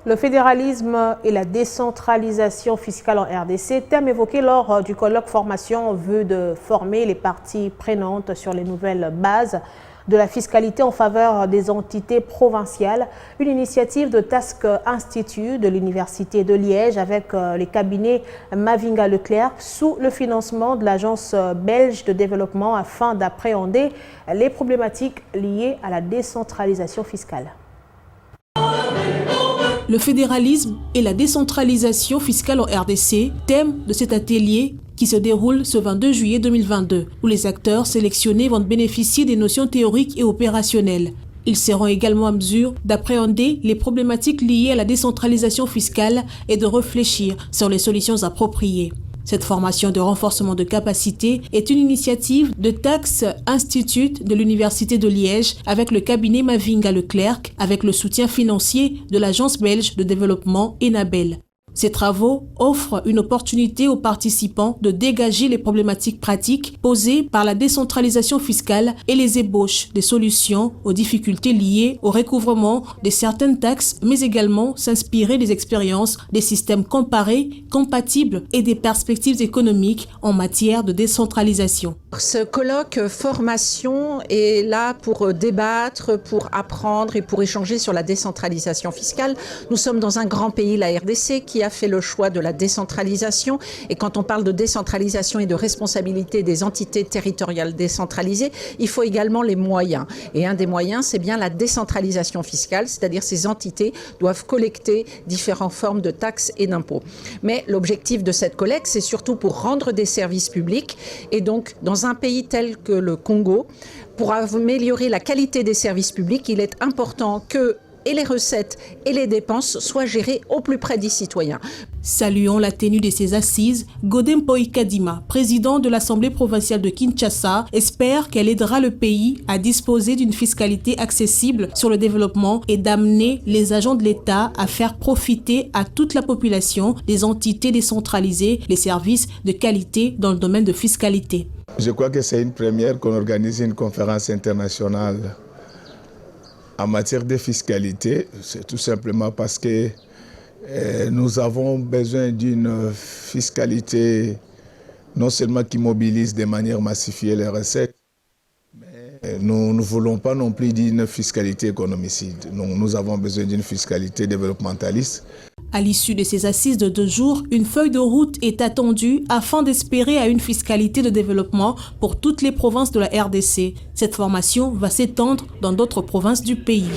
Le fédéralisme et la décentralisation fiscale en RDC, thème évoqué lors du colloque formation en vue de former les parties prenantes sur les nouvelles bases de la fiscalité en faveur des entités provinciales, une initiative de Task Institute de l'Université de Liège avec les cabinets Mavinga Leclerc sous le financement de l'Agence belge de développement afin d'appréhender les problématiques liées à la décentralisation fiscale. Le fédéralisme et la décentralisation fiscale en RDC, thème de cet atelier qui se déroule ce 22 juillet 2022, où les acteurs sélectionnés vont bénéficier des notions théoriques et opérationnelles. Ils seront également en mesure d'appréhender les problématiques liées à la décentralisation fiscale et de réfléchir sur les solutions appropriées. Cette formation de renforcement de capacité est une initiative de Task Institute de l'Université de Liège avec le cabinet Mavinga Leclerc, avec le soutien financier de l'Agence belge de développement Enabel. Ces travaux offrent une opportunité aux participants de dégager les problématiques pratiques posées par la décentralisation fiscale et les ébauches des solutions aux difficultés liées au recouvrement de certaines taxes, mais également s'inspirer des expériences des systèmes comparés, compatibles et des perspectives économiques en matière de décentralisation. Ce colloque formation est là pour débattre, pour apprendre et pour échanger sur la décentralisation fiscale. Nous sommes dans un grand pays, la RDC, qui a fait le choix de la décentralisation. Et quand on parle de décentralisation et de responsabilité des entités territoriales décentralisées, il faut également les moyens. Et un des moyens, c'est bien la décentralisation fiscale, c'est-à-dire ces entités doivent collecter différentes formes de taxes et d'impôts. Mais l'objectif de cette collecte, c'est surtout pour rendre des services publics. Et donc, dans un pays tel que le Congo, pour améliorer la qualité des services publics, il est important que et les recettes et les dépenses soient gérées au plus près des citoyens. Saluons la tenue de ces assises, Godem Poikadima, président de l'Assemblée provinciale de Kinshasa, espère qu'elle aidera le pays à disposer d'une fiscalité accessible sur le développement et d'amener les agents de l'État à faire profiter à toute la population des entités décentralisées, les services de qualité dans le domaine de fiscalité. Je crois que c'est une première qu'on organise une conférence internationale en matière de fiscalité. C'est tout simplement parce que nous avons besoin d'une fiscalité non seulement qui mobilise de manière massifiée les recettes, mais nous ne voulons pas non plus d'une fiscalité économicide. Nous avons besoin d'une fiscalité développementaliste. À l'issue de ces assises de 2 jours, une feuille de route est attendue afin d'espérer à une fiscalité de développement pour toutes les provinces de la RDC. Cette formation va s'étendre dans d'autres provinces du pays.